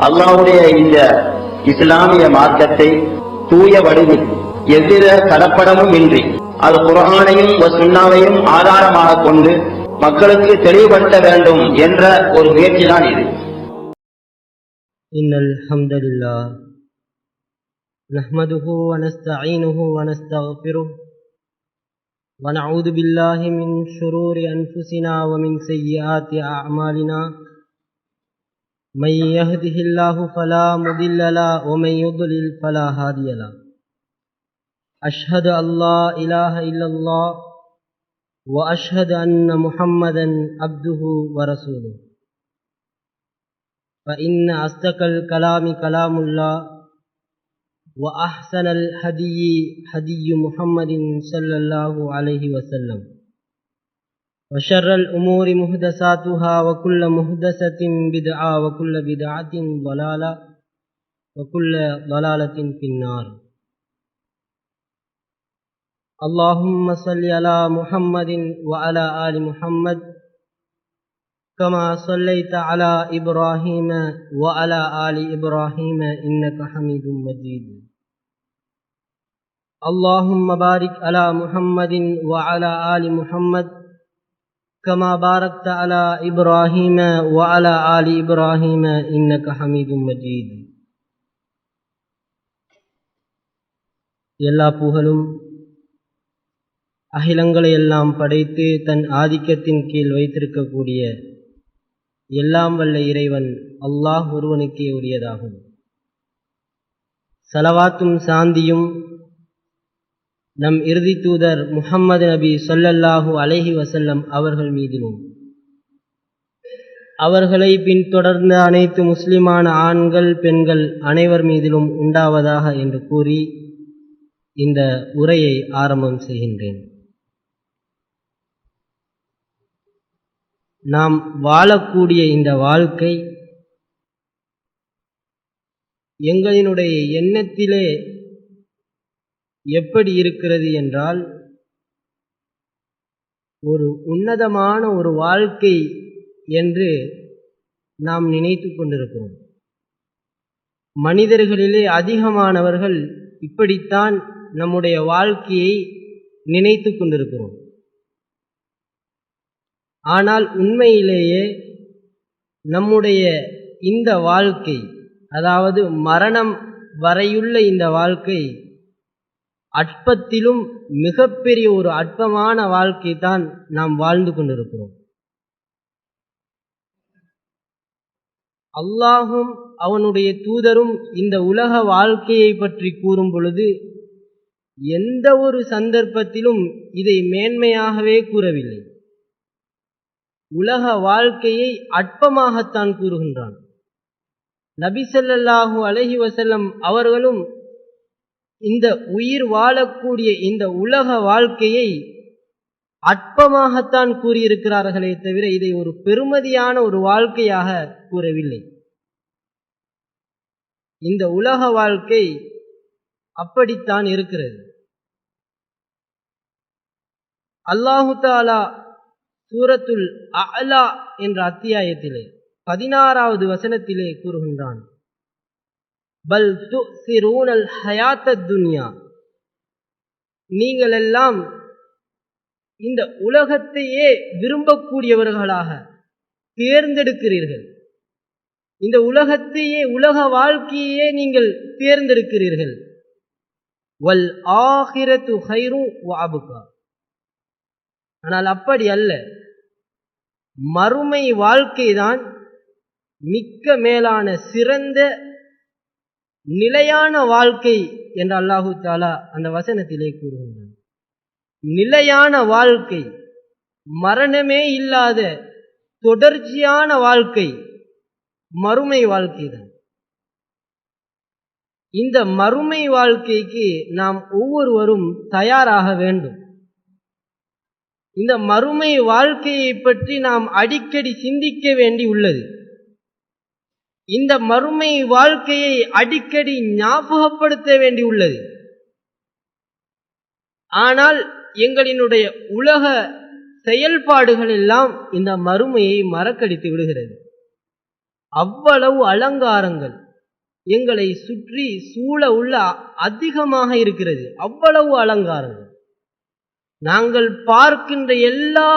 அல்லாஹ்வுடைய இந்த இஸ்லாமிய மார்க்கத்தை தூய வடிவில் எவ்வித கலப்படமும் இன்றி அது குர்ஆனையும் சுன்னாவையும் ஆதாரமாக கொண்டு மக்களுக்கு தெளிவுபடுத்த வேண்டும் என்ற ஒரு முயற்சிதான் இது. இன்னல் ஹம்தலில்லாஹ் நஹ்மதுஹு வ நஸ்தஈனுஹு வ நஸ்தக்ஃபிருஹு வ நஊது பில்லாஹி மின் ஷுரூரி அன்ஃபுஸினா வ மின் ஸய்யிஆத்தி அஅமாலினா மை யஹ்திஹில்லாஹு ஃபலா முதில்ல லஹு வ மை யுضلل ஃபலா ஹாதிய லஹு அஷ்ஹது அல்லா இலாஹ இல்லல்லாஹ் வ அஷ்ஹது அன்ன முஹம்மதன் அப்துஹு வ ரசூலுஹு فإن أصدق الكلام كلام الله وأحسن الهدي هدي محمد صلى الله عليه وسلم وشر الأمور محدثاتها وكل محدثة بدعة وكل بدعة ضلالة وكل ضلالة في النار. اللهم صل على محمد وعلى آل محمد كما صليت على إبراهيم وعلى آل إبراهيم إنك حميد مجيد. اللهم بارك على محمد وعلى آل محمد كما باركت على إبراهيم وعلى آل إبراهيم إنك حميد مجيد. எல்லா புகழும் அகிலங்களை எல்லாம் படைத்து தன் ஆதிக்கத்தின் கீழ் வைத்திருக்கக்கூடிய எல்லாம் வல்ல இறைவன் அல்லாஹ் ஒருவனுக்கே உரியதாகும். ஸலவாத்தும் சாந்தியும் நம் இறுதி தூதர் முஹம்மது நபி ஸல்லல்லாஹு அலைஹி வஸல்லம் அவர்கள் மீதிலும் அவர்களை பின்தொடர்ந்த அனைத்து முஸ்லிமான ஆண்கள் பெண்கள் அனைவர் மீதிலும் உண்டாவதாக என்று கூறி இந்த உரையை ஆரம்பம் செய்கின்றேன். நாம் வாழக்கூடிய இந்த வாழ்க்கை எங்களினுடைய எண்ணத்திலே எப்படி இருக்கிறது என்றால், ஒரு உன்னதமான ஒரு வாழ்க்கை என்று நாம் நினைத்து கொண்டிருக்கிறோம். மனிதர்களிலே அதிகமானவர்கள் இப்படித்தான் நம்முடைய வாழ்க்கையை நினைத்து கொண்டிருக்கிறோம். ஆனால் உண்மையிலேயே நம்முடைய இந்த வாழ்க்கை, அதாவது மரணம் வரையுள்ள இந்த வாழ்க்கை அற்பத்திலும் மிகப்பெரிய ஒரு அற்பமான வாழ்க்கை தான் நாம் வாழ்ந்து கொண்டிருக்கிறோம். அல்லாஹும் அவனுடைய தூதரும் இந்த உலக வாழ்க்கையை பற்றி கூறும் பொழுது எந்த ஒரு சந்தர்ப்பத்திலும் இதை மேன்மையாகவே கூறவில்லை. உலக வாழ்க்கையை அற்பமாகத்தான் கூறுகின்றான். நபி ஸல்லல்லாஹு அலைஹி வஸல்லம் அவர்களும் இந்த உயிர் வாழக்கூடிய இந்த உலக வாழ்க்கையை அற்பமாகத்தான் கூறியிருக்கிறார்களே தவிர இதை ஒரு பெருமதியான ஒரு வாழ்க்கையாக கூறவில்லை. இந்த உலக வாழ்க்கை அப்படித்தான் இருக்கிறது. அல்லாஹு தஆலா சூரத்துல் அஅலா என்ற அத்தியாயத்திலே 16வது வசனத்திலே கூறுகின்றான், பல் துஸிரூனல் ஹயாத்தத் துன்யா, நீங்கள் எல்லாம் இந்த உலகத்தையே விரும்பக்கூடியவர்களாக தேர்ந்தெடுக்கிறீர்கள். இந்த உலகத்தையே, உலக வாழ்க்கையே நீங்கள் தேர்ந்தெடுக்கிறீர்கள். வல் ஆகிரத்து ஹைரு வ அப்கா, ஆனால் அப்படி அல்ல, மறுமை வாழ்க்கைதான் மிக்க மேலான சிறந்த நிலையான வாழ்க்கை என்று அல்லாஹு தஆலா அந்த வசனத்திலே கூறுகின்றான். நிலையான வாழ்க்கை, மரணமே இல்லாத தொடர்ச்சியான வாழ்க்கை மறுமை வாழ்க்கைதான். இந்த மறுமை வாழ்க்கைக்கு நாம் ஒவ்வொருவரும் தயாராக வேண்டும். இந்த மறுமை வாழ்க்கையை பற்றி நாம் அடிக்கடி சிந்திக்க வேண்டி உள்ளது. இந்த மறுமை வாழ்க்கையை அடிக்கடி ஞாபகப்படுத்த வேண்டி உள்ளது. ஆனால் எங்களினுடைய உலக செயல்பாடுகள் எல்லாம் இந்த மறுமையை மறக்கடித்து விடுகிறது. அவ்வளவு அலங்காரங்கள் எங்களை சுற்றி சூழ உள்ள அதிகமாக இருக்கிறது. அவ்வளவு அலங்காரங்கள். நாங்கள் பார்க்கின்ற எல்லா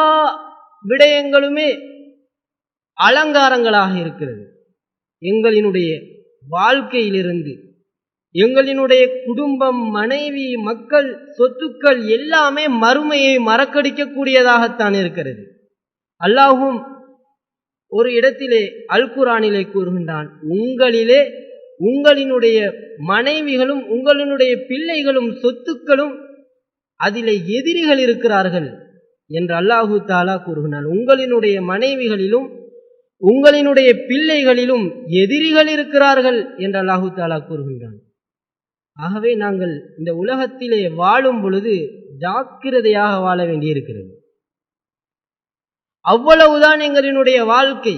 விடயங்களுமே அலங்காரங்களாக இருக்கிறது. எங்களினுடைய வாழ்க்கையிலிருந்து எங்களினுடைய குடும்பம், மனைவி, மக்கள், சொத்துக்கள் எல்லாமே மறுமையை மறக்கடிக்கக்கூடியதாகத்தான் இருக்கிறது. அல்லாஹ்வும் ஒரு இடத்திலே அல் குர்ஆனிலே கூறுகின்றான், உங்களிலே உங்களினுடைய மனைவிகளும் உங்களினுடைய பிள்ளைகளும் சொத்துக்களும் அதிலே எதிரிகள் இருக்கிறார்கள் என்று அல்லாஹு தஆலா கூறுகின்றான். உங்களினுடைய மனைவிகளிலும் உங்களினுடைய பிள்ளைகளிலும் எதிரிகள் இருக்கிறார்கள் என்று அல்லாஹு தஆலா கூறுகின்றான். ஆகவே நாங்கள் இந்த உலகத்திலே வாழும் பொழுது ஜாக்கிரதையாக வாழ வேண்டியிருக்கிறது. அவ்வளவுதான் எங்களினுடைய வாழ்க்கை.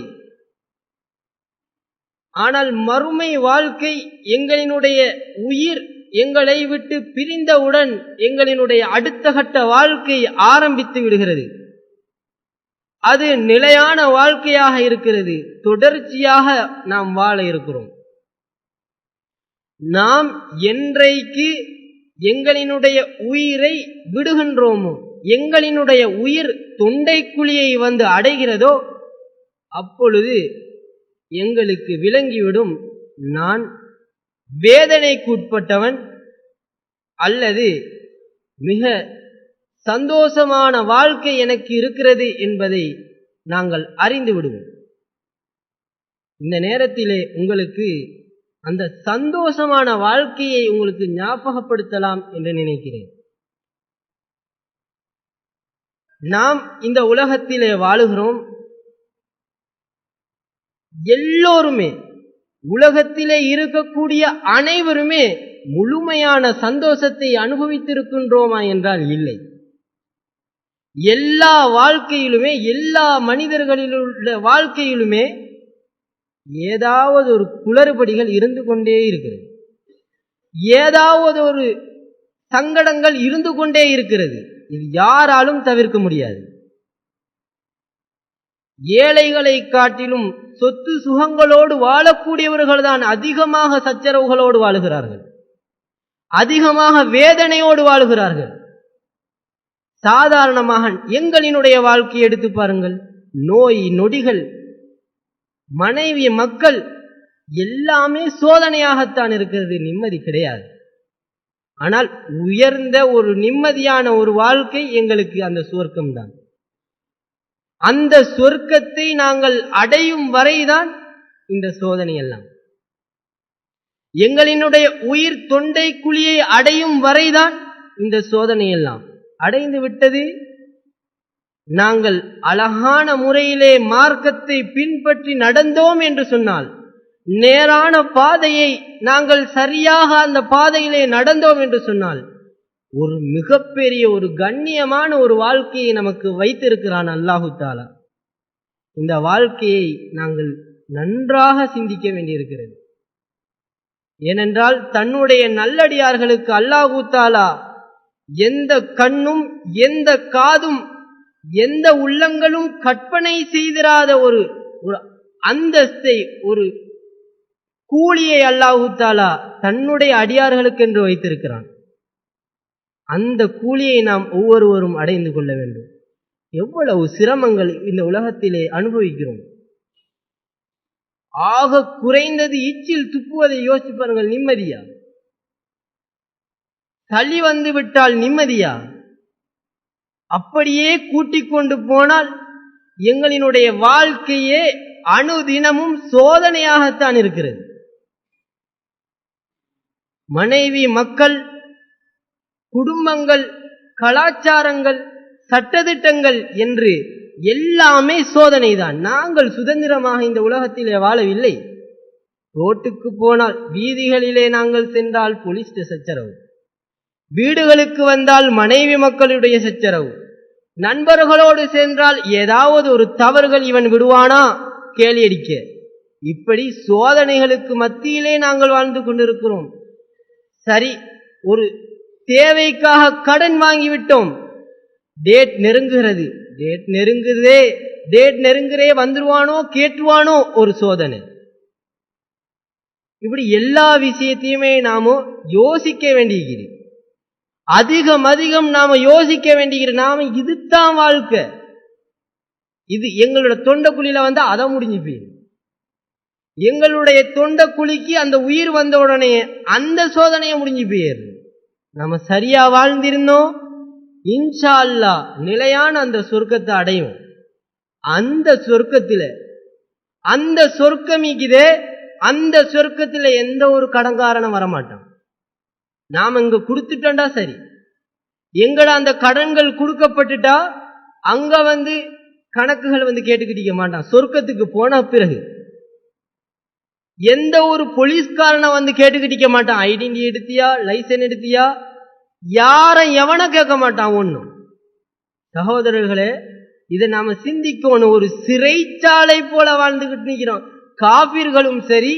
ஆனால் மறுமை வாழ்க்கை, எங்களினுடைய உயிர் எங்களை விட்டு பிரிந்தவுடன் எங்களினுடைய அடுத்த கட்ட வாழ்க்கை ஆரம்பித்து விடுகிறது. அது நிலையான வாழ்க்கையாக இருக்கிறது. தொடர்ச்சியாக நாம் வாழ இருக்கிறோம். நாம் என்றைக்கு எங்களினுடைய உயிரை விடுகின்றோமோ, எங்களினுடைய உயிர் தொண்டைக்குழியை வந்து அடைகிறதோ, அப்பொழுது எங்களுக்கு விளங்கிவிடும், நான் வேதனைக்கு உட்பட்டவன் அல்லது மிக சந்தோஷமான வாழ்க்கை எனக்கு இருக்கிறது என்பதை நாங்கள் அறிந்து விடுவோம். இந்த நேரத்திலே உங்களுக்கு அந்த சந்தோஷமான வாழ்க்கையை உங்களுக்கு ஞாபகப்படுத்தலாம் என்று நினைக்கிறேன். நாம் இந்த உலகத்திலே வாழுகிறோம். எல்லோருமே, உலகத்திலே இருக்கக்கூடிய அனைவருமே முழுமையான சந்தோஷத்தை அனுபவித்திருக்கின்றோமா என்றால் இல்லை. எல்லா வாழ்க்கையிலுமே, எல்லா மனிதர்களிலுள்ள வாழ்க்கையிலுமே ஏதாவது ஒரு குளறுபடிகள் இருந்து கொண்டே இருக்கிறது. ஏதாவது ஒரு சங்கடங்கள் இருந்து கொண்டே இருக்கிறது. இது யாராலும் தவிர்க்க முடியாது. ஏழைகளை காட்டிலும் சொத்து சுகங்களோடு வாழக்கூடியவர்கள் தான் அதிகமாக சச்சரவுகளோடு வாழுகிறார்கள், அதிகமாக வேதனையோடு வாழுகிறார்கள். சாதாரணமாக எங்களினுடைய வாழ்க்கையை எடுத்து பாருங்கள். நோய் நொடிகள், மனைவி, மக்கள் எல்லாமே சோதனையாகத்தான் இருக்கிறது. நிம்மதி கிடையாது. ஆனால் உயர்ந்த ஒரு நிம்மதியான ஒரு வாழ்க்கை எங்களுக்கு அந்த சொர்க்கம்தான். அந்த சொர்க்கத்தை நாங்கள் அடையும் வரைதான் இந்த சோதனை எல்லாம். எங்களினுடைய உயிர் தொண்டை குழியை அடையும் வரைதான் இந்த சோதனை எல்லாம். அடைந்து விட்டது, நாங்கள் அழகான முறையிலே மார்க்கத்தை பின்பற்றி நடந்தோம் என்று சொன்னால், நேரான பாதையை நாங்கள் சரியாக அந்த பாதையிலே நடந்தோம் என்று சொன்னால், ஒரு மிகப்பெரிய ஒரு கண்ணியமான ஒரு வாழ்க்கையை நமக்கு வைத்திருக்கிறான் அல்லாஹு தஆலா. இந்த வாழ்க்கையை நாங்கள் நன்றாக சிந்திக்க வேண்டியிருக்கிறது. ஏனென்றால் தன்னுடைய நல்லடியார்களுக்கு அல்லாஹு தஆலா எந்த கண்ணும் எந்த காதும் எந்த உள்ளங்களும் கற்பனை செய்திராத ஒரு அந்தஸ்தை, ஒரு கூலியை அல்லாஹு தஆலா தன்னுடைய அடியார்களுக்கு என்று வைத்திருக்கிறான். அந்த கூலியை நாம் ஒவ்வொருவரும் அடைந்து கொள்ள வேண்டும். எவ்வளவு சிரமங்கள் இந்த உலகத்திலே அனுபவிக்கிறோம். ஆக குறைந்தது இச்சில் துப்புவதை யோசிச்சு பாருங்கள். நிம்மதியா? சளி வந்து விட்டால் நிம்மதியா? அப்படியே கூட்டிக் கொண்டு போனால் எங்களினுடைய வாழ்க்கையே அனுதினமும் சோதனையாகத்தான் இருக்கிறது. மனைவி, மக்கள், குடும்பங்கள், கலாச்சாரங்கள், சட்டதிட்டங்கள் என்று எல்லாமே சோதனைதான். நாங்கள் சுதந்திரமாக இந்த உலகத்திலே வாழவில்லை. ரோட்டுக்கு போனால், வீதிகளிலே நாங்கள் சென்றால் போலீஸ் சச்சரவு, வீடுகளுக்கு வந்தால் மனைவி மக்களுடைய சச்சரவு, நண்பர்களோடு சென்றால் ஏதாவது ஒரு தவறுகள் இவன் விடுவானா கேலி அடிக்க. இப்படி சோதனைகளுக்கு மத்தியிலே நாங்கள் வாழ்ந்து கொண்டிருக்கிறோம். சரி, ஒரு தேவைக்காக கடன் வாங்கிவிட்டோம். டேட் நெருங்குகிறே வந்துருவானோ கேட்டுவானோ ஒரு சோதனை. இப்படி எல்லா விஷயத்தையுமே நாம யோசிக்க வேண்டியிருக்கிறது. அதிகம் நாம யோசிக்க வேண்டியிருக்கிறது. நாம இதுதான் வாழ்க்கை, இது எங்களோட தொண்டைக்குழியில வந்து அதை முடிஞ்சு போயிடும். எங்களுடைய தொண்டைக்குழிக்கு அந்த உயிர் வந்த உடனே அந்த சோதனையை முடிஞ்சு போயிடுது. நம்ம சரியா வாழ்ந்திருந்தோம், இன்ஷா அல்லாஹ் நிலையான அந்த சொர்க்கத்தை அடையும். அந்த சொர்க்கத்தில அந்த சொர்க்கமிக்குதே, அந்த சொர்க்கத்தில எந்த ஒரு கடன்காரனும் வரமாட்டான். நாம இங்க கொடுத்துட்டோம்டா சரி, எங்கட அந்த கடன்கள் கொடுக்கப்பட்டுட்டா அங்க வந்து கணக்குகள் வந்து கேட்டுக்கிட்டிக்க மாட்டான். சொர்க்கத்துக்கு போன பிறகு எந்த ஒரு போலீஸ்காரனை வந்து கேட்டுக்கிட்டிக்க மாட்டான். ஐடென்டி எடுத்தியா, லைசன் எடுத்தியா, யாரை எவனை கேட்க மாட்டான் ஒன்னும். சகோதரர்களே, இதை நாம சிந்திக்கணும். ஒரு சிறைச்சாலை போல வாழ்ந்துகிட்டு நிற்கிறோம். காபிர்களும் சரி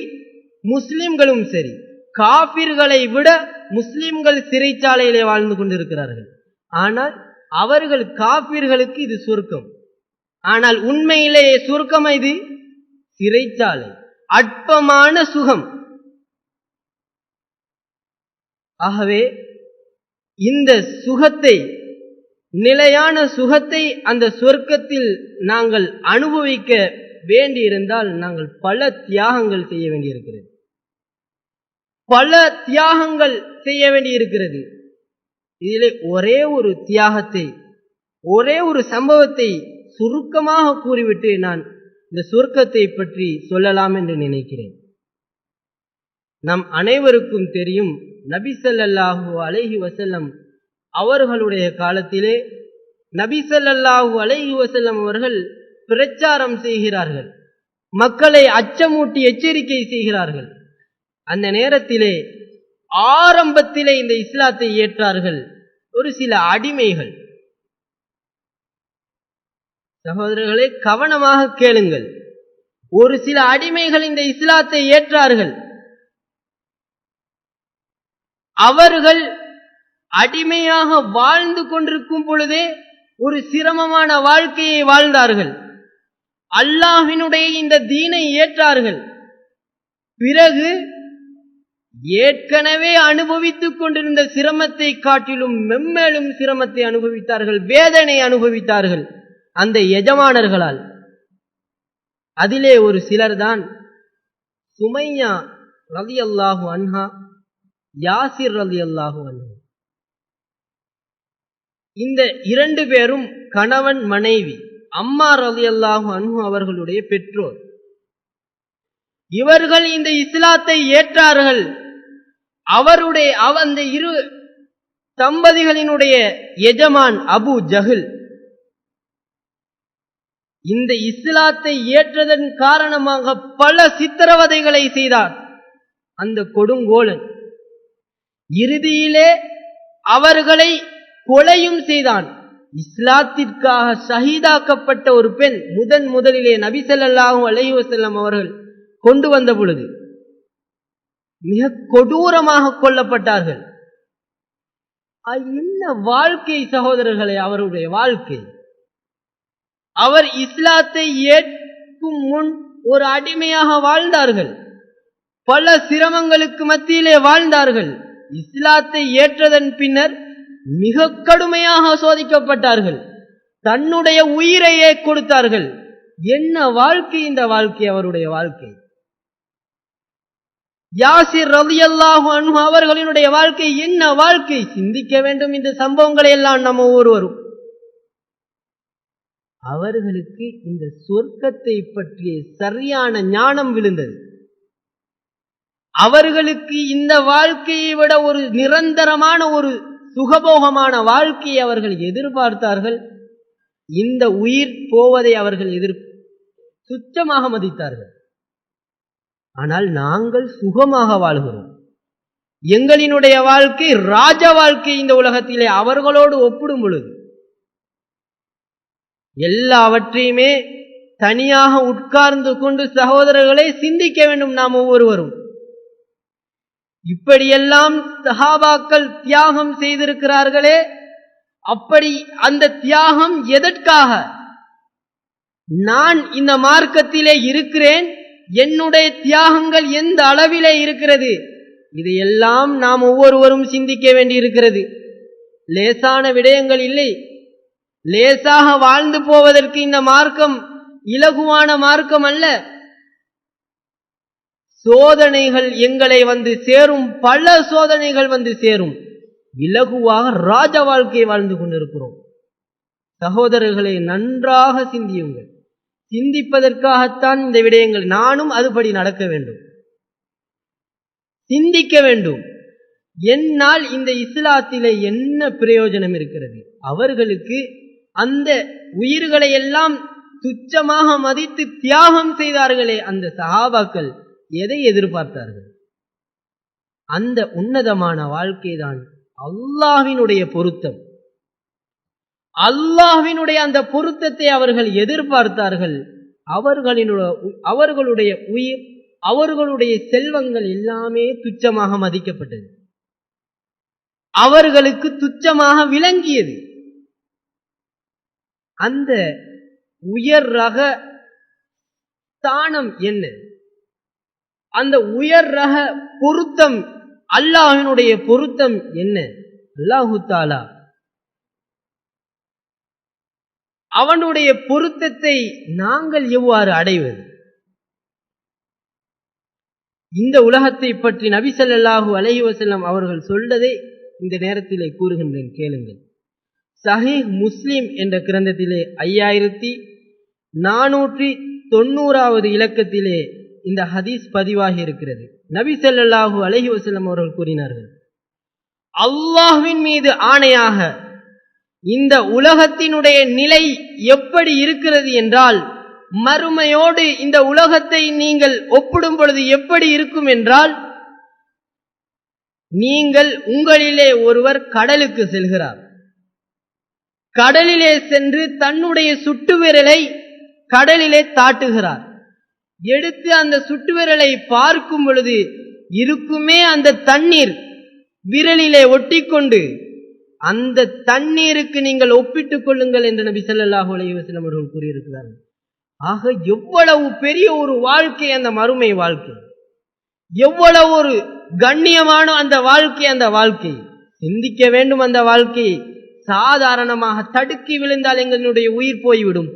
முஸ்லிம்களும் சரி, காபிர்களை விட முஸ்லிம்கள் சிறைச்சாலையிலே வாழ்ந்து கொண்டிருக்கிறார்கள். ஆனால் அவர்கள் காபிர்களுக்கு இது சுருக்கம். ஆனால் உண்மையிலேயே சுருக்கம் இது சிறைச்சாலை, அற்பமான சுகம். ஆகவே இந்த சுகத்தை, நிலையான சுகத்தை அந்த சொர்க்கத்தில் நாங்கள் அனுபவிக்க வேண்டியிருந்தால் நாங்கள் பல தியாகங்கள் செய்ய வேண்டியிருக்கிறது. பல தியாகங்கள் செய்ய வேண்டியிருக்கிறது. இதிலே ஒரே ஒரு தியாகத்தை, ஒரே ஒரு சம்பவத்தை சுருக்கமாக கூறிவிட்டு நான் இந்த சொர்க்கத்தை பற்றி சொல்லலாம் என்று நினைக்கிறேன். நம் அனைவருக்கும் தெரியும், நபி ஸல்லல்லாஹு அலைஹி வஸல்லம் அவர்களுடைய காலத்திலே நபி ஸல்லல்லாஹு அலைஹி வஸல்லம் அவர்கள் பிரச்சாரம் செய்கிறார்கள், மக்களை அச்சமூட்டி எச்சரிக்கை செய்கிறார்கள். அந்த நேரத்திலே ஆரம்பத்திலே இந்த இஸ்லாத்தை ஏற்றார்கள் ஒரு சில அடிமைகள். சகோதரர்களே, கவனமாக கேளுங்கள். ஒரு சில அடிமைகள் இந்த இஸ்லாத்தை ஏற்றார்கள். அவர்கள் அடிமையாக வாழ்ந்து கொண்டிருக்கும் பொழுதே ஒரு சிரமமான வாழ்க்கையை வாழ்ந்தார்கள். அல்லாஹ்வினுடைய இந்த தீனை ஏற்றார்கள். பிறகு ஏற்கனவே அனுபவித்துக் கொண்டிருந்த சிரமத்தை காட்டிலும் மென்மேலும் சிரமத்தை அனுபவித்தார்கள், வேதனை அனுபவித்தார்கள் அந்த எஜமானர்களால். அதிலே ஒரு சிலர்தான் சுமையா ரலியல்லாஹு அன்ஹா, யாசிர் ரலியல்லாஹு அன்ஹு. இந்த இரண்டு பேரும் கணவன் மனைவி, அம்மார் ரலியல்லாஹு அன்ஹு அவர்களுடைய பெற்றோர். இவர்கள் இந்த இஸ்லாத்தை ஏற்றார்கள். அந்த இரு தம்பதிகளினுடைய எஜமான் அபு ஜஹில் இந்த இஸ்லாத்தை ஏற்றதன் காரணமாக பல சித்திரவதைகளை செய்தார். அந்த கொடுங்கோலன் இறுதியிலே அவர்களை கொலையும் செய்தான். இஸ்லாத்திற்காக ஷஹீதாக்கப்பட்ட ஒரு பெண் முதலிலே நபி ஸல்லல்லாஹு அலைஹி வஸல்லம் அவர்கள் கொண்டு வந்த பொழுது மிக கொடூரமாக கொல்லப்பட்டார்கள். என்ன வாழ்க்கை சகோதரர்களே அவருடைய வாழ்க்கை! அவர் இஸ்லாத்தை ஏற்கும் முன் ஒரு அடிமையாக வாழ்ந்தார்கள், பல சிரமங்களுக்கு மத்தியிலே வாழ்ந்தார்கள். இஸ்லாத்தை ஏற்றதன் பின்னர் மிக கடுமையாக சோதிக்கப்பட்டார்கள், தன்னுடைய உயிரையே கொடுத்தார்கள். என்ன வாழ்க்கை இந்த வாழ்க்கை, அவருடைய வாழ்க்கை! யாசிர் ரலியல்லாஹு அன்ஹு அவர்களினுடைய வாழ்க்கை என்ன வாழ்க்கை! சிந்திக்க வேண்டும் இந்த சம்பவங்களை எல்லாம் நம்ம ஒவ்வொருவரும். அவர்களுக்கு இந்த சொர்க்கத்தை பற்றிய சரியான ஞானம் விழுந்தது. அவர்களுக்கு இந்த வாழ்க்கையை விட ஒரு நிரந்தரமான ஒரு சுகபோகமான வாழ்க்கையை அவர்கள் எதிர்பார்த்தார்கள். இந்த உயிர் போவதை அவர்கள் துச்சமாக மதித்தார்கள். ஆனால் நாங்கள் சுகமாக வாழ்கிறோம். எங்களினுடைய வாழ்க்கை ராஜ வாழ்க்கை இந்த உலகத்திலே அவர்களோடு ஒப்பிடும் பொழுது. எல்லாவற்றையுமே தனியாக உட்கார்ந்து கொண்டு சகோதரர்களை சிந்திக்க வேண்டும் நாம் ஒவ்வொருவரும். இப்படியெல்லாம் சஹாபாக்கள் தியாகம் செய்திருக்கிறார்களே, அப்படி அந்த தியாகம் எதற்காக? நான் இந்த மார்க்கத்திலே இருக்கிறேன், என்னுடைய தியாகங்கள் எந்த அளவிலே இருக்கிறது, இதையெல்லாம் நாம் ஒவ்வொருவரும் சிந்திக்க வேண்டியிருக்கிறது. லேசான விடயங்கள் இல்லை. லேசாக வாழ்ந்து போவதற்கு இந்த மார்க்கம் இலகுவான மார்க்கம் அல்ல. சோதனைகள் எங்களை வந்து சேரும், பல சோதனைகள் வந்து சேரும். இலகுவாக ராஜ வாழ்க்கை வாழ்ந்து கொண்டிருக்கிறோம். சகோதரர்களை நன்றாக சிந்தியுங்கள். சிந்திப்பதற்காகத்தான் இந்த விடயங்கள். நானும் அதுபடி நடக்க வேண்டும், சிந்திக்க வேண்டும். என்னால் இந்த இஸ்லாத்திலே என்ன பிரயோஜனம் இருக்கிறது? அவர்களுக்கு அந்த உயிர்களை எல்லாம் துச்சமாக மதித்து தியாகம் செய்தார்களே அந்த சஹாபாக்கள் எதை எதிர்பார்த்தார்கள்? அந்த உன்னதமான வாழ்க்கைதான் அல்லாஹ்வினுடைய பொருத்தம். அல்லாஹ்வினுடைய அந்த பொருத்தத்தை அவர்கள் எதிர்பார்த்தார்கள். அவர்களுடைய உயிர், அவர்களுடைய செல்வங்கள் எல்லாமே துச்சமாக மதிக்கப்பட்டது, அவர்களுக்கு துச்சமாக விளங்கியது. அந்த உயர் ரக ஸ்தானம் என்ன? அந்த உயர் ரக பொருத்தம், அல்லாஹ்வினுடைய பொருத்தம் என்ன? அல்லாஹு தஆலா அவனுடைய பொருத்தத்தை நாங்கள் எவ்வாறு அடைவது? இந்த உலகத்தை பற்றி நபி ஸல்லல்லாஹு அலைஹி வஸல்லம் அவர்கள் சொல்வதை இந்த நேரத்திலே கூறுகின்றேன், கேளுங்கள். சஹீஹ் முஸ்லிம் என்ற கிரந்தத்திலே 5490வது இலக்கத்திலே இந்த ஹதீஸ் பதிவாகி இருக்கிறது. நபி ஸல்லல்லாஹு அலைஹி வஸல்லம் அவர்கள் கூறினார்கள், அல்லாஹ்வின் மீது ஆணையாக இந்த உலகத்தினுடைய நிலை எப்படி இருக்கிறது என்றால், மறுமையோடு இந்த உலகத்தை நீங்கள் ஒப்பிடும் பொழுது எப்படி இருக்கும் என்றால், நீங்கள் உங்களிலே ஒருவர் கடலுக்கு செல்கிறார். கடலிலே சென்று தன்னுடைய சுட்டு விரலை கடலிலே தாட்டுகிறார். எடுத்து அந்த சுட்டு விரலை பார்க்கும் பொழுது இருக்குமே அந்த தண்ணீர் விரலிலே ஒட்டிக்கொண்டு, அந்த தண்ணீருக்கு நீங்கள் ஒப்பிட்டுக் கொள்ளுங்கள் என்று நபி ஸல்லல்லாஹு அலைஹி வஸல்லம் அவர்கள் கூறியிருக்கிறார்கள். ஆக எவ்வளவு பெரிய ஒரு வாழ்க்கை அந்த மறுமை வாழ்க்கை, எவ்வளவு ஒரு கண்ணியமான அந்த வாழ்க்கை. சிந்திக்க வேண்டும். அந்த வாழ்க்கையை சாதாரணமாக தடுக்கி விழுந்தால் எங்களுடைய உயிர் போய்விடும்,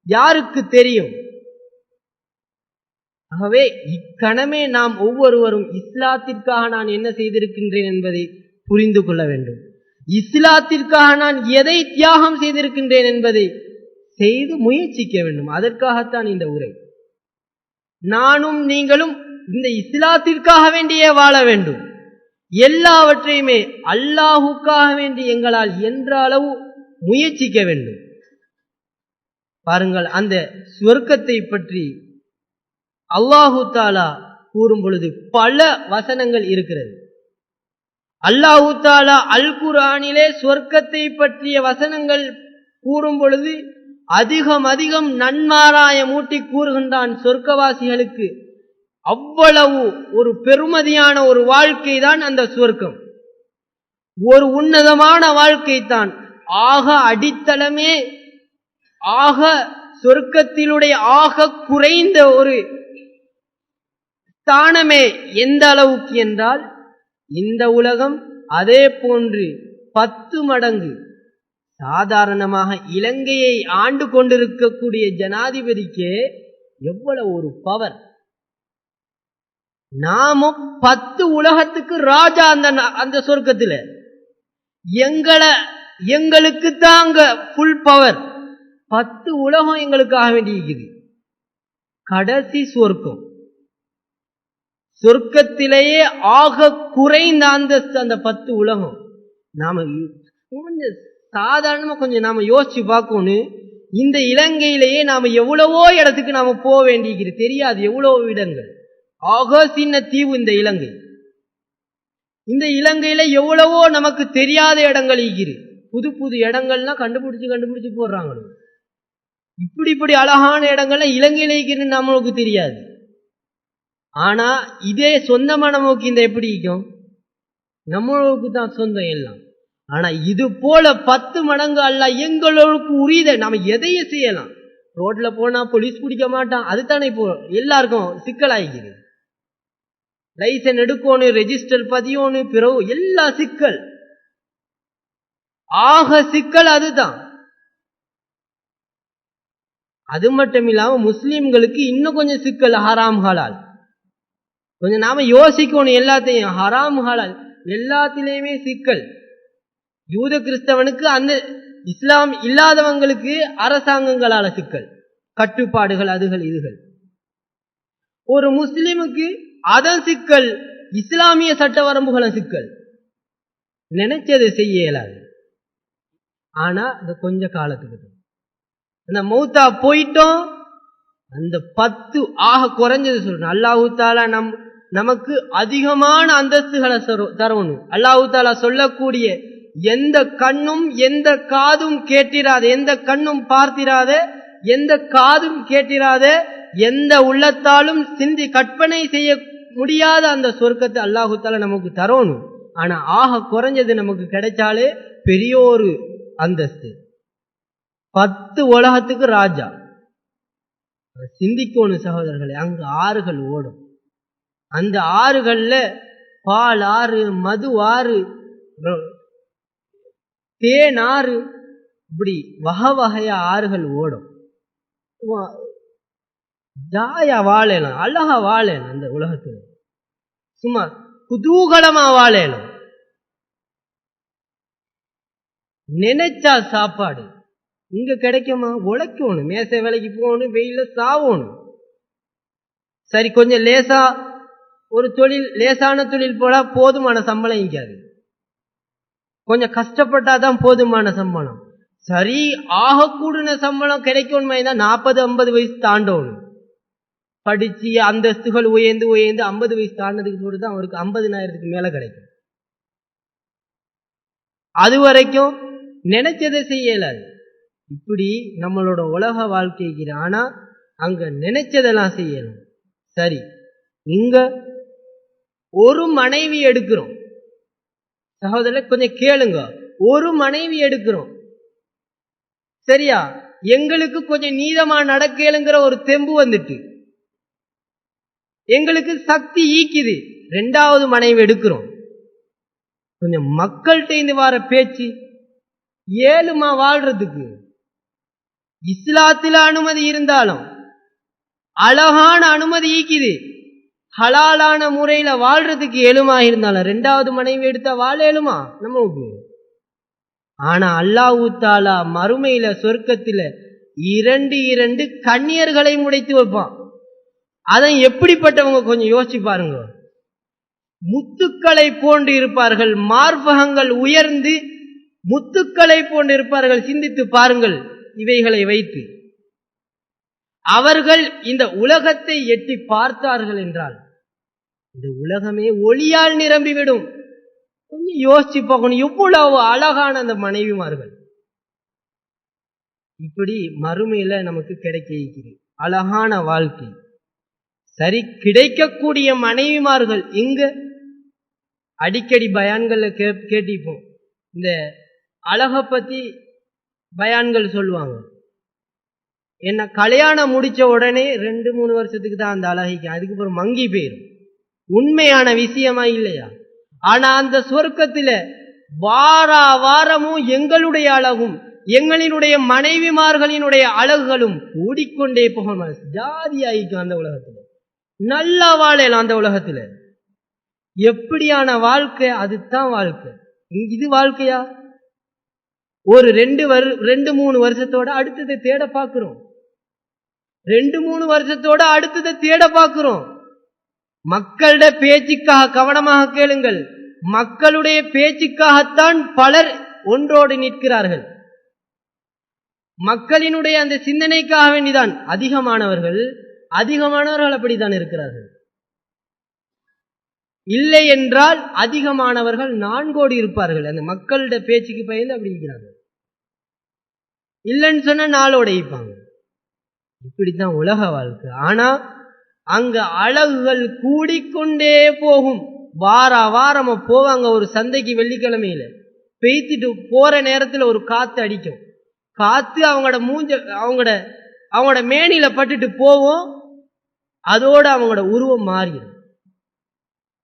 யாருக்கு தெரியும்? ஆகவே இக்கணமே நாம் ஒவ்வொருவரும் இஸ்லாத்திற்காக நான் என்ன செய்திருக்கின்றேன் என்பதை புரிந்து கொள்ள வேண்டும். இஸ்லாத்திற்காக நான் எதை தியாகம் செய்திருக்கின்றேன் என்பதை செய்து முயற்சிக்க வேண்டும். அதற்காகத்தான் இந்த உரை. நானும் நீங்களும் இந்த இஸ்லாத்திற்காக வேண்டியே வாழ வேண்டும். எல்லாவற்றையுமே அல்லாஹுக்காக வேண்டி எங்களால் என்ற அளவு முயற்சிக்க வேண்டும். பாருங்கள், அந்த சொர்க்கத்தை பற்றி அல்லாஹு தஆலா கூறும் பொழுது பல வசனங்கள் இருக்கிறது. அல்லாஹு தஆலா அல் குர்ஆனிலே சொர்க்கத்தை பற்றிய வசனங்கள் கூறும் பொழுது அதிகம் நன்மாராயம் ஊட்டி கூறுகின்றான். சொர்க்கவாசிகளுக்கு அவ்வளவு ஒரு பெருமதியான ஒரு வாழ்க்கை தான் அந்த சொர்க்கம், ஒரு உன்னதமான வாழ்க்கை தான். ஆக அடித்தளமே, ஆக சொர்க்கத்தினுடைய ஆக குறைந்த ஒரு ஸ்தானமே எந்த அளவுக்கு என்றால், இந்த உலகம் அதே போன்று 10 மடங்கு. சாதாரணமாக இலங்கையை ஆண்டு கொண்டிருக்கக்கூடிய ஜனாதிபதிக்கே எவ்வளவு ஒரு பவர். நாமும் 10 உலகத்துக்கு ராஜா அந்த சொர்க்கத்தில். எங்களுக்கு தாங்க ஃபுல் பவர். 10 உலகம் எங்களுக்காக வேண்டியிருக்குது. கடைசி சொர்க்கத்திலேயே ஆக குறைந்த அந்தஸ்து அந்த 10 உலகம். நாம கொஞ்சம் சாதாரணமா கொஞ்சம் நாம யோசிச்சு பார்க்கணும். இந்த இலங்கையிலேயே நாம எவ்வளவோ இடத்துக்கு நாம போக வேண்டியிருக்கிறது, தெரியாது எவ்வளவோ இடங்கள். ஆக சின்ன தீவு இந்த இலங்கை. இந்த இலங்கையில எவ்வளவோ நமக்கு தெரியாத இடங்கள் இருக்கிறது. புது இடங்கள்லாம் கண்டுபிடிச்சு போடுறாங்க. இப்படி அழகான இடங்கள்லாம் இலங்கையில இருக்கிறது நம்மளுக்கு தெரியாது. ஆனா இதே சொந்தமா நமக்கு இந்த எப்படி இருக்கும்? நம்மளுக்கு தான் சொந்தம் எல்லாம். ஆனா இது போல 10 மடங்கு அல்லாஹ் எங்களுக்கு உரியதை நாம எதையும் செய்யலாம். ரோட்ல போனா போலீஸ் பிடிக்க மாட்டான். அதுதானே இப்போ எல்லாருக்கும் சிக்கலாயிக்குது. லைசன்ஸ் எடுக்கணும், ரெஜிஸ்டர் பதியணும், பிறகு எல்லா சிக்கல். ஆக சிக்கல் அதுதான். அது மட்டும் இல்லாம முஸ்லிம்களுக்கு இன்னும் கொஞ்சம் சிக்கல் ஹராம் ஹலால். கொஞ்சம் நாம யோசிக்கணும். எல்லாத்தையும் ஹராம் ஹலால் எல்லாத்திலையுமே சிக்கல். யூத கிறிஸ்தவனுக்கு அந்த இஸ்லாம் இல்லாதவங்களுக்கு அரசாங்கங்களால சிக்கல், கட்டுப்பாடுகள், அதுகள் இதுகள். ஒரு முஸ்லிமுக்கு அதன் சிக்கல், இஸ்லாமிய சட்ட வரம்புகள சிக்கல். நினைச்சதை செய்ய இயலாது. ஆனா இந்த கொஞ்ச காலத்துக்கு அந்த மௌத்தா போயிட்டோம். அந்த 10 ஆக குறைஞ்சது சொல்றேன். அல்லாஹு தாலா நமக்கு அதிகமான அந்தஸ்துகளை தரணும். அல்லாஹு தாலா சொல்லக்கூடிய எந்த கண்ணும் எந்த காதும் கேட்டிராத, எந்த கண்ணும் பார்த்திராத, எந்த காதும் கேட்டிராத, எந்த உள்ளத்தாலும் சிந்தி கற்பனை செய்ய முடியாத அந்த சொர்க்கத்தை அல்லாஹு தாலா நமக்கு தரணும். ஆனா ஆக குறைஞ்சது நமக்கு கிடைச்சாலே பெரிய ஒரு அந்தஸ்து. 10 உலகத்துக்கு ராஜா. சிந்திக்கணும் சகோதரர்களே. அங்கு ஆறுகள் ஓடும். அந்த ஆறுகள்ல பால் ஆறு, மது ஆறு, தேன் ஆறு, இப்படி வகை வகையா ஆறுகள் ஓடும். ஜாயா வாழலாம், அழகா வாழலாம். அந்த உலகத்துல சும்மா குதூகலமா வாழலாம். நினைச்சா சாப்பாடு இங்க கிடைக்குமா? உழைக்கணும், மேசை வேலைக்கு போகணும், வெயில சாவணும். சரி, கொஞ்சம் லேசா ஒரு தொழில், லேசான தொழில் போல போதுமான சம்பளம் இங்காது. கொஞ்சம் கஷ்டப்பட்டாதான் போதுமான சம்பளம். சரி, ஆக கூடின சம்பளம் கிடைக்கணுமா? 40-50 வயசு தாண்டணும். படிச்சு அந்தஸ்துகள் உயர்ந்து 50 வயசு தாண்டதுக்கு போட்டுதான் அவருக்கு 50,000 மேல கிடைக்கும். அது வரைக்கும் நினைச்சதை செய்யலாது. இப்படி நம்மளோட உலக வாழ்க்கைக்கு. ஆனா அங்க நினைச்சதெல்லாம் செய்யணும். சரி, இங்க ஒரு மனைவி எடுக்கிறோம் சகோதரர், கொஞ்சம் கேளுங்க. ஒரு மனைவி எடுக்கிறோம், சரியா? எங்களுக்கு கொஞ்சம் நீதமா நடக்கலுங்கிற ஒரு தெம்பு வந்துட்டு, எங்களுக்கு சக்தி ஈக்குது. 2வது மனைவி எடுக்கிறோம். கொஞ்சம் மக்கள்கிட்ட இருந்து வர பேச்சு ஏழுமா வாழ்றதுக்கு. இஸ்லாத்துல அனுமதி இருந்தாலும், அழகான அனுமதி ஈக்குது, ஹலாலான முறையில வாழ்றதுக்கு ஏழுமா இருந்தாலும் 2வது மனைவி எடுத்தா வாழ ஏழுமா நமக்கு? ஆனா அல்லாஹு தாலா மறுமையில சொர்க்கத்துல 2 கன்னியர்களை முடைத்து வைப்பான். அதை எப்படிப்பட்டவங்க கொஞ்சம் யோசிச்சு பாருங்க. முத்துக்களை போன்று இருப்பார்கள், மார்பகங்கள் உயர்ந்து முத்துக்களை போன்று இருப்பார்கள். சிந்தித்து பாருங்கள். இவைகளை வைத்து அவர்கள் இந்த உலகத்தை எட்டி பார்த்தார்கள் என்றால் இந்த உலகமே ஒளியால் நிரம்பிவிடும். கொஞ்சம் யோசிச்சு பார்க்கணும், எவ்வளவு அழகான அந்த மனைவிமார்கள். இப்படி மறுமையில நமக்கு கிடைக்க இருக்கிறது அழகான வாழ்க்கை. சரி, கிடைக்கக்கூடிய மனைவிமார்கள் இங்க அடிக்கடி பயான்கள்ல கேட்டிப்போம். இந்த அழக பத்தி பயான்கள் சொல்லுவாங்க. என்ன கல்யாணம் முடிச்ச உடனே 2-3 வருஷத்துக்கு தான் அந்த அழகிக்கு, அதுக்கப்புறம் மங்கி போயிடும். உண்மையான விஷயமா இல்லையா? ஆனா அந்த சொர்க்கத்துல வாரமும் எங்களுடைய அழகும் எங்களினுடைய மனைவிமார்களினுடைய அழகுகளும் கூடிக்கொண்டே போகும். ஜாதியாயிக்கும் அந்த உலகத்துல. நல்லா வாழலாம் அந்த உலகத்துல. எப்படியான வாழ்க்கை? அதுதான் வாழ்க்கை. இது வாழ்க்கையா? ஒரு 2-3 வருஷத்தோட அடுத்ததை தேட பார்க்கிறோம். 2-3 வருஷத்தோட அடுத்ததை தேட பார்க்கிறோம். மக்களுடைய பேச்சுக்காக கவனமாக கேளுங்கள். மக்களுடைய பேச்சுக்காகத்தான் பலர் ஒன்றோடு நிற்கிறார்கள். மக்களினுடைய அந்த சிந்தனைக்காக வேண்டிதான் அதிகமானவர்கள் அப்படித்தான் இருக்கிறார்கள். இல்லை என்றால் அதிகமானவர்கள் 4 கோடி இருப்பார்கள். அந்த மக்களுடைய பேச்சுக்கு பயந்து அப்படி இருக்கிறார்கள். இல்லைன்னு சொன்னா 4 இருப்பாங்க. இப்படித்தான் உலக வாழ்க்கை. ஆனா அங்க அழகுகள் கூடிக்கொண்டே போகும். வாரமா போவாங்க. ஒரு சந்தைக்கு வெள்ளிக்கிழமையில பெய்த்துட்டு போற நேரத்துல ஒரு காத்து அடிக்கும். காத்து அவங்களோட அவங்களோட மேனில பட்டுட்டு போவோம், அதோட அவங்களோட உருவம் மாறிடும்.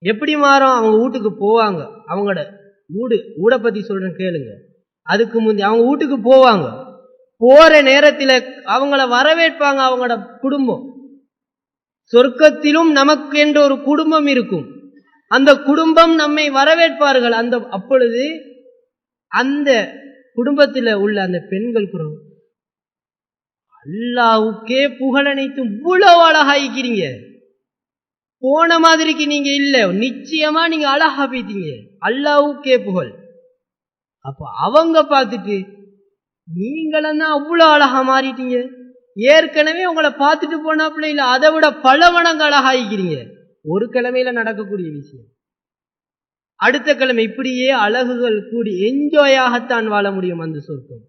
எப்படி மாறும்? அவங்க வீட்டுக்கு போவாங்க, அவங்களோட ஊட பத்தி சொல்றேன் கேளுங்க. அதுக்கு முந்தி அவங்க வீட்டுக்கு போவாங்க, போற நேரத்தில் அவங்கள வரவேற்பாங்க அவங்களோட குடும்பம். சொர்க்கத்திலும் நமக்கு என்ற ஒரு குடும்பம் இருக்கும், அந்த குடும்பம் நம்மை வரவேற்பார்கள். அப்பொழுது அந்த குடும்பத்தில் உள்ள அந்த பெண்கள் குறம், அல்லாஹ்வுக்கே புகழனைத்தும் இவ்வளவு அழகாய்க்கிறீங்க, போன மாதிரிக்கு நீங்க இல்ல, நிச்சயமா நீங்க அழகா போயிட்டீங்க, அல்லாஹ்வுக்கே புகழ். அப்ப அவங்க பார்த்துட்டு நீங்களும் தான் அவ்வளவு அழகா மாறிட்டீங்க, ஏற்கனவே உங்களை பார்த்துட்டு போனாப்புல இல்ல, அதை விட பல மடங்கு அழகாய்க்கிறீங்க. ஒரு கிழமையில நடக்கக்கூடிய விஷயம். அடுத்த கிழமை இப்படியே அழகுகள் கூடி என்ஜாயாகத்தான் வாழ முடியும். அந்த சொர்க்கம்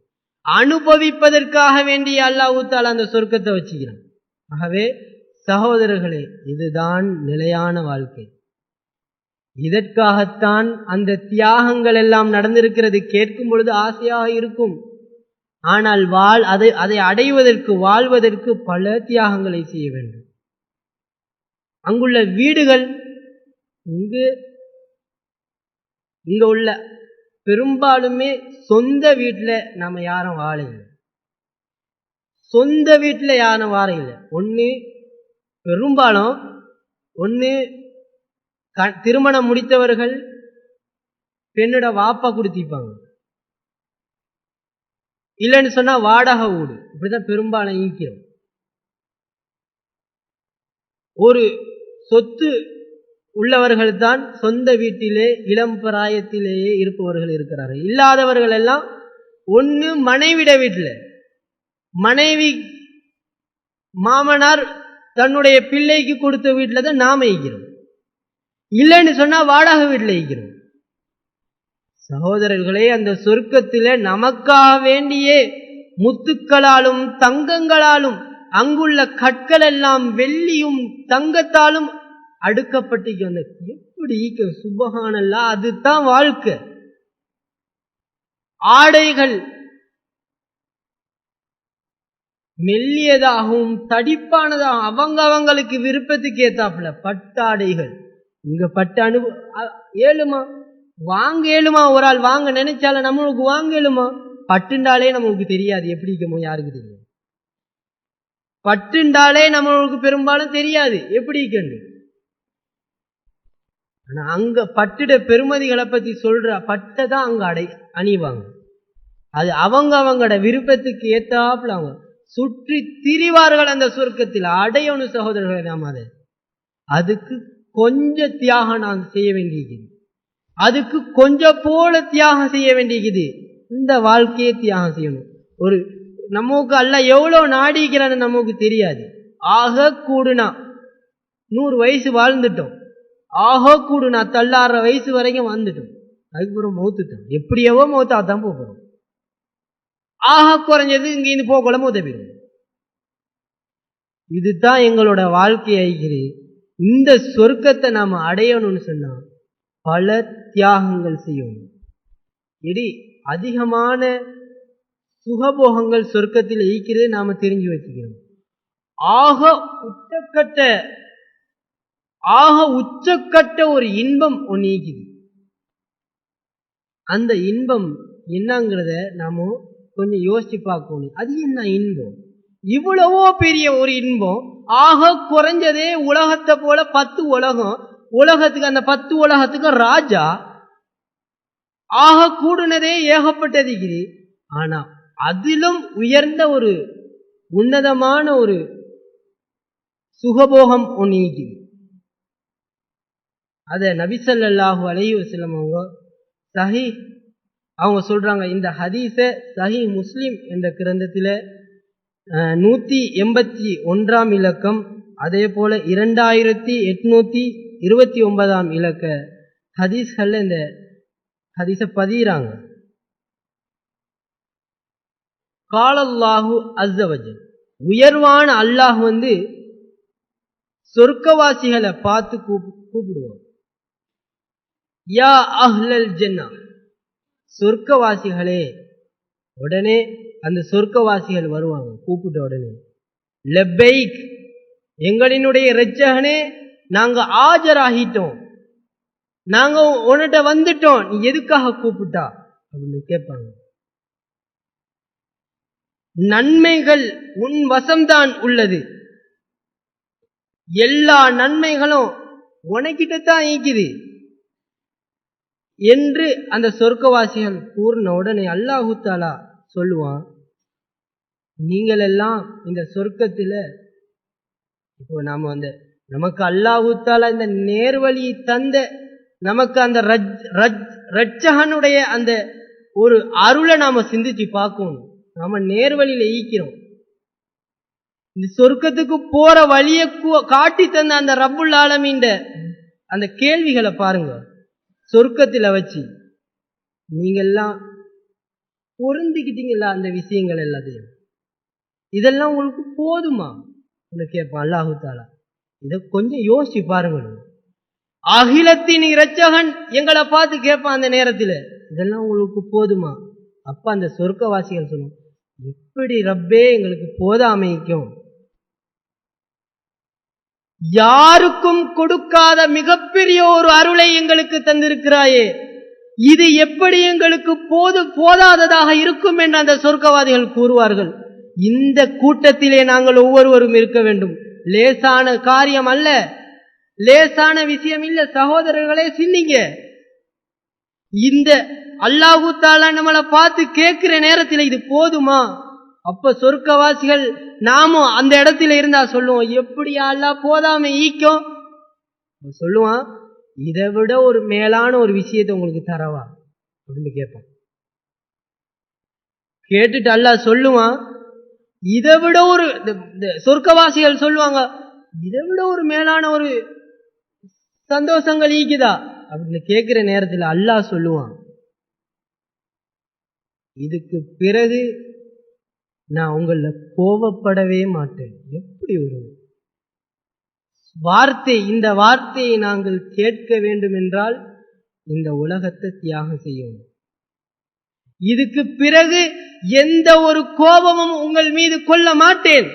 அனுபவிப்பதற்காக வேண்டிய அல்லாஹ் தஆலா அந்த சொர்க்கத்தை வச்சுக்கிறான். ஆகவே சகோதரர்களே, இதுதான் நிலையான வாழ்க்கை. இதற்காகத்தான் அந்த தியாகங்கள் எல்லாம் நடந்திருக்கிறது. கேட்கும் பொழுது ஆசையாக இருக்கும், ஆனால் அதை அடைவதற்கு, வாழ்வதற்கு பல தியாகங்களை செய்ய வேண்டும். அங்குள்ள வீடுகள், இங்க உள்ள பெரும்பாலுமே சொந்த வீட்டுல நாம யாரும் வாழ இல்லை. சொந்த வீட்டுல யாரும் வாழ இல்லை. பெரும்பாலும் திருமணம் முடித்தவர்கள் பெண்ணோட வாப்பா கொடுத்திப்பாங்க, இல்லைன்னு சொன்னா வாடகை வீடு. இப்படிதான் பெரும்பாலும் ஈக்கிறோம். ஒரு சொத்து உள்ளவர்கள் தான் சொந்த வீட்டிலே இளம் பிராயத்திலேயே இருப்பவர்கள் இருக்கிறார்கள். இல்லாதவர்கள் எல்லாம் ஒன்னு மனைவிட வீட்டில், மனைவி மாமனார் தன்னுடைய பிள்ளைக்கு கொடுத்த வீட்டில் தான் நாம ஈக்கிறோம், இல்லைன்னு சொன்னா வாடகை வீட்டில் ஈக்கிறோம். சகோதரர்களே, அந்த சொர்க்கத்திலே நமக்காக வேண்டிய முத்துக்களாலும் தங்கங்களாலும் அங்குள்ள கற்கள் எல்லாம் வெள்ளியும் தங்கத்தாலும் அடுக்கப்பட்டு எப்படி சுபஹானல்லாஹ், அதுதான் வாழ்க்கை. ஆடைகள் மெல்லியதாகவும் தடிப்பானதாகவும் அவங்களுக்கு விருப்பத்துக்கு ஏத்தாப்புல பட்டாடைகள். இங்க பட்டு ஏழுமா வாங்க, ஏழுமா ஒரு ஆள் வாங்க நினைச்சால நம்மளுக்கு வாங்க ஏழுமா. பட்டுண்டாலே நம்மளுக்கு தெரியாது எப்படி இருக்கமோ, யாருக்கு தெரியும்? பட்டுண்டாலே நம்மளுக்கு பெரும்பாலும் தெரியாது எப்படி இருக்கணும். ஆனா அங்க பட்டுட பெருமதிகளை பத்தி சொல்ற பட்டை தான் அங்க அணிவாங்க. அது அவங்களோட விருப்பத்துக்கு ஏத்தாப்புல அவங்க சுற்றி திரிவார்கள் அந்த சொர்க்கத்தில். அடையணும் சகோதரர்களை, நாம அதுக்கு கொஞ்சம் தியாகம் நான் செய்ய வேண்டியிருக்குது, அதுக்கு கொஞ்சம் போல தியாகம் செய்ய வேண்டியிருக்குது. இந்த வாழ்க்கையை தியாகம் செய்யணும். நமக்கு அல்லாஹ் எவ்வளவு நாடிக்கிறான்னு நமக்கு தெரியாது. ஆக கூடுனா 100 வயசு வாழ்ந்துட்டோம், ஆக கூடுனா தள்ளாற வயசு வரைக்கும் வந்துட்டோம், அதுக்கப்புறம் மௌத்துட்டோம். எப்படியவோ மௌத்தாதான் போகிறோம். ஆக குறைஞ்சது இங்கிருந்து போகல மௌத்த போயிடும். இதுதான் எங்களோட வாழ்க்கை ஆகிறது. இந்த சொர்க்கத்தை நாம அடையணும்னு சொன்னா பல தியாகங்கள் செய்யணும். அதிகமான சுகபோகங்கள் சொர்க்கத்தில் ஈக்கிறது நாம தெரிஞ்சு வச்சுக்கிறோம். உச்சக்கட்ட ஒரு இன்பம் ஒன்று ஈக்குது. அந்த இன்பம் என்னங்கிறத நாம கொஞ்சம் யோசிச்சு பார்க்கணும். அது என்ன இன்பம்? இவ்வளவோ பெரிய ஒரு இன்பம். ஆக குறைஞ்சதே உலகத்தை போல 10 உலகம், உலகத்துக்கு அந்த 10 உலகத்துக்கு ராஜா. ஆக கூடுனதே ஏகப்பட்டது. ஆனா அதிலும் உயர்ந்த ஒரு உன்னதமான ஒரு சுகபோகம் ஒன்று இருக்குது. அத நபி ஸல்லல்லாஹு அலைஹி வஸல்லம் அவங்க சொல்றாங்க. இந்த ஹதீஸ சஹீஹ் முஸ்லிம் என்ற கிரந்தத்தில் 181 இலக்கம், அதே போல 2829 இலக்க ஹதீஸ்கள்ல இந்த ஹதீஸ பதிகிறாங்க. காலல்லாஹு அஸ்ஸவஜல், உயர்வான அல்லாஹ் சொர்க்கவாசிகளை பார்த்து கூப்பிடுவான். யா அஹ்லல் ஜன்னா, சொர்க்கவாசிகளே. உடனே அந்த சொர்க்கவாசிகள் வருவாங்க கூப்பிட்ட உடனே. லப்பைக், எங்களினுடைய இரட்சகனே நாங்க ஆஜராகிட்டோம், நாங்க உன்கிட்ட வந்துட்டோம், நீ எதுக்காக கூப்பிட்டா அப்படின்னு கேட்பாங்க. நன்மைகள் உன் வசம்தான் உள்ளது, எல்லா நன்மைகளும் உனக்கிட்டத்தான் ஈக்குது என்று அந்த சொர்க்கவாசிகள் கூறின உடனே அல்லாஹு தஆலா சொல்லுவான், நீங்கள் எல்லாம் இந்த சொர்க்கத்துல, இப்போ நாம நமக்கு அல்லாஹு தஆலா இந்த நேர்வழியை தந்த, நமக்கு அந்த ரட்சகனுடைய அந்த ஒரு அருளை நாம சிந்திச்சு பார்க்கணும். நாம நேர்வழியில ஈக்கிறோம். இந்த சொர்க்கத்துக்கு போற வழியை காட்டி தந்த அந்த ரப்புல் ஆலமீன் அந்த கேள்விகளை பாருங்க. சொர்க்கத்துல வச்சு நீங்க எல்லாம் பொருந்திக்கிட்டீங்களா அந்த விஷயங்கள் எல்லாத்தையும்? இதெல்லாம் உங்களுக்கு போதுமா கேட்பான் அல்லாஹு தஆலா. இத கொஞ்சம் யோசிச்சு பாருங்க. அகிலத்தின் இரட்சகன் எங்களை பார்த்து கேட்பான் அந்த நேரத்தில், இதெல்லாம் உங்களுக்கு போதுமா? அப்ப அந்த சொர்க்கவாசிகள் சொல்லும், எப்படி ரப்பே எங்களுக்கு போதாமைக்கும், யாருக்கும் கொடுக்காத மிகப்பெரிய ஒரு அருளை எங்களுக்கு தந்திருக்கிறாயே, இது எப்படி எங்களுக்கு போதாததாக இருக்கும் என்று அந்த சொர்க்கவாதிகள் கூறுவார்கள். இந்த கூட்டத்திலே நாங்கள் ஒவ்வொருவரும் இருக்க வேண்டும். லேசான காரியம் அல்ல, லேசான விஷயம் இல்ல சகோதரர்களே. சிந்திங்க, இந்த அல்லாஹு தஆலா நம்மளை பார்த்து கேட்கிற நேரத்தில் இது போதுமா? அப்ப சொர்க்கவாசிகள் நாமும் அந்த இடத்துல இருந்தா சொல்லுவோம், எப்படியா அல்லாஹ் போதாம ஈக்கும்? சொல்லுவான், இதை விட ஒரு மேலான ஒரு விஷயத்தை உங்களுக்கு தரவா அப்படின்னு கேட்பான். கேட்டுட்டு அல்லாஹ் சொல்லுவான், இதை விட ஒரு, சொர்க்கவாசிகள் சொல்லுவாங்க, இதை விட ஒரு மேலான ஒரு சந்தோஷங்கள் ஈக்குதா அப்படின்னு கேட்கிற நேரத்தில் அல்லாஹ் சொல்லுவான், இதுக்கு பிறகு நான் உங்கள கோபப்படவே மாட்டேன். எப்படி ஒரு வார்த்தை! இந்த வார்த்தையை நாங்கள் கேட்க வேண்டும் என்றால் இந்த உலகத்தை தியாகம் செய்யணும். இதுக்கு பிறகு எந்த ஒரு கோபமும் உங்கள் மீது கொள்ள மாட்டேன்.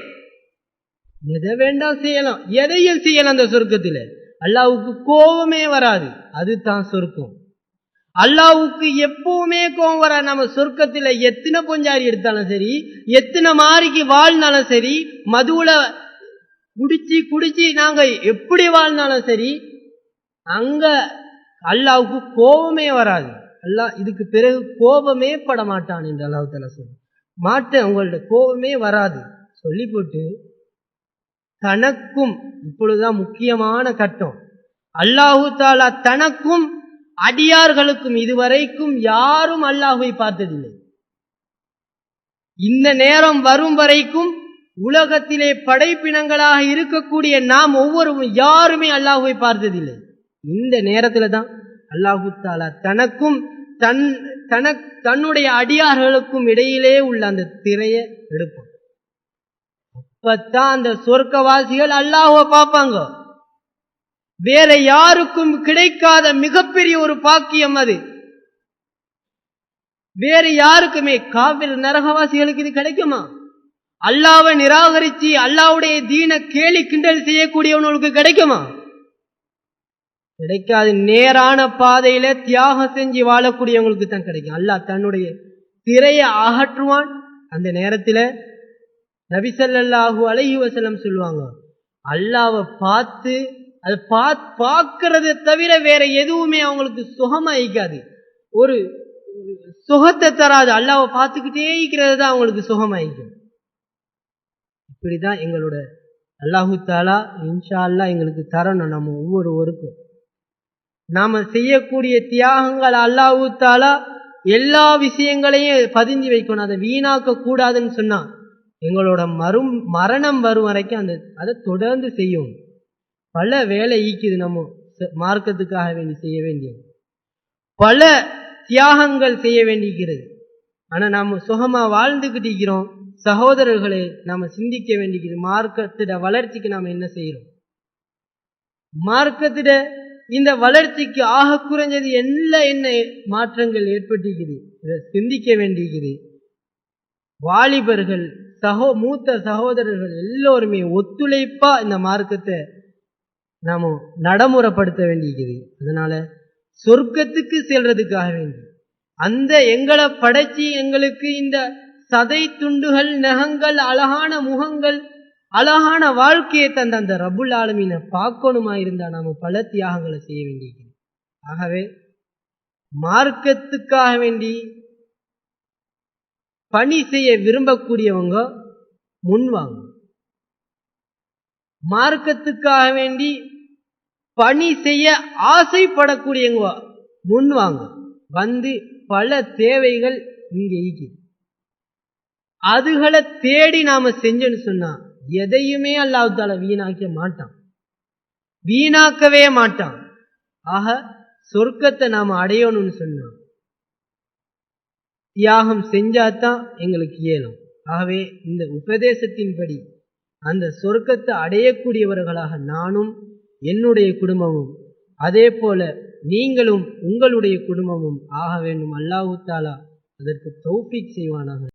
எதை வேண்டாம் செய்யலாம், எதையும் செய்யலாம். அந்த சொர்க்கத்தில் அல்லாஹ்வுக்கு கோபமே வராது. அதுதான் சொர்க்கம். அல்லாஹ்வுக்கு எப்பவுமே கோபம் வராது. நம்ம சொர்க்கத்தில் எத்தனை பொஞ்சாரி எடுத்தாலும் சரி, எத்தனை மாறிக்கு வாழ்ந்தாலும் சரி, மதுவுல குடிச்சு நாங்க எப்படி வாழ்ந்தாலும் சரி, அங்க அல்லாஹ்வுக்கு கோபமே வராது. அல்லாஹ் இதுக்கு பிறகு கோபமே பட மாட்டான் என்று அல்லாஹ் தஆலா சொல்ல மாட்டேன், உங்களோட கோபமே வராது சொல்லி போட்டு, தனக்கும், இப்பொழுதுதான் முக்கியமான கட்டம், அல்லாஹு தஆலா தனக்கும் அடியார்களுக்கும், இதுவரைக்கும் யாரும் அல்லாஹ்வை பார்த்ததில்லை. இந்த நேரம் வரும் வரைக்கும் உலகத்திலே படைப்பினங்களாக இருக்கக்கூடிய நாம் ஒவ்வொருவரும் யாருமே அல்லாஹ்வை பார்த்ததில்லை. இந்த நேரத்துல தான் அல்லாஹு தஆலா தனக்கும் தன்னுடைய அடியார்களுக்கும் இடையிலே உள்ள அந்த திரையை எடுப்பான். அப்பத்தான் அந்த சொர்க்கவாசிகள் அல்லாஹ்வை பார்ப்பாங்க. வேற யாருக்கும் கிடைக்காத மிகப்பெரிய ஒரு பாக்கியம் அது. வேற யாருக்குமே, காபிர் நரகவாசிகளுக்கு இது கிடைக்குமா? அல்லாஹ்வை நிராகரிச்சு அல்லாஹ்வுடைய தீனை கேலி கிண்டல் செய்யக்கூடியவனுக்கு கிடைக்குமா? கிடைக்காது. நேரான பாதையில தியாகம் செஞ்சு வாழக்கூடியவங்களுக்கு தான் கிடைக்கும். அல்லாஹ் தன்னுடைய திரையை அகற்றுவான். அந்த நேரத்துல நபி ஸல்லல்லாஹு அலைஹி வஸல்லம் சொல்லுவாங்க, அல்லாஹ்வை பார்த்து அது பார்க்கறதை தவிர வேற எதுவுமே அவங்களுக்கு சுகமாயிக்காது, ஒரு சுகத்தை தராது. அல்லாஹ்வை பார்த்துக்கிட்டே இருக்கிறது தான் அவங்களுக்கு சுகமாயிக்கும். இப்படிதான் எங்களோட அல்லாஹு தஆலா இன்ஷா அல்லாஹ் எங்களுக்கு தரணும். நம்ம ஒவ்வொருவருக்கும் நாம செய்யக்கூடிய தியாகங்கள் அல்லாஹு தஆலா எல்லா விஷயங்களையும் பதிஞ்சு வைக்கணும். அதை வீணாக்க கூடாதுன்னு சொன்னா, எங்களோட மரணம் வரும் வரைக்கும் அதை தொடர்ந்து செய்யும். பல வேலை ஈக்குது, நம்ம மார்க்கத்துக்காக வேண்டி செய்ய வேண்டியது, பல தியாகங்கள் செய்ய வேண்டியிருக்கிறது. ஆனா நாம சுகமா வாழ்ந்துகிட்டு இருக்கிறோம். சகோதரர்களே, நாம சிந்திக்க வேண்டியிருக்கிறது, மார்க்கத்திட வளர்ச்சிக்கு நாம என்ன செய்யறோம்? மார்க்கத்திட இந்த வளர்ச்சிக்கு ஆக குறைஞ்சது என்ன மாற்றங்கள் ஏற்பட்டிருக்குது, இதை சிந்திக்க வேண்டியிருக்குது. வாலிபர்கள் மூத்த சகோதரர்கள் எல்லோருமே ஒத்துழைப்பா இந்த மார்க்கத்தை நாம நடைமுறைப்படுத்த வேண்டியிருக்குது. அதனால சொர்க்கத்துக்கு செல்றதுக்காக வேண்டி அந்த எங்களை படைச்சி எங்களுக்கு இந்த சதை துண்டுகள், நகங்கள், அழகான முகங்கள், அழகான வாழ்க்கையை தந்த அந்த ரப்புல் ஆலமீனை பார்க்கணுமா இருந்தா நாம பல தியாகங்களை செய்ய வேண்டியிருக்கிறது. ஆகவே மார்க்கத்துக்காக வேண்டி பணி செய்ய விரும்பக்கூடியவங்க முன்வாங்க. மார்க்கத்துக்காக வேண்டி பணி செய்ய ஆசைப்படக்கூடியவங்க முன்வாங்க. வந்து பல தேவைகள் இங்க இருக்குது. அதுகளை தேடி நாம செஞ்சோன்னு சொன்னா எதையுமே அல்லாஹ் தஆலா வீணாக்க மாட்டான், வீணாக்கவே மாட்டான். ஆக சொர்க்கத்தை நாம அடையணும்னு சொன்னா தியாகம் செஞ்சாதான் எங்களுக்கு இயலும். ஆகவே இந்த உபதேசத்தின்படி அந்த சொர்க்கத்தை அடையக்கூடியவர்களாக நானும் என்னுடைய குடும்பமும் அதே போல நீங்களும் உங்களுடைய குடும்பமும் ஆக வேண்டும். அல்லாஹ் தஆலா அதற்கு தௌஃபீக் செய்வானாக.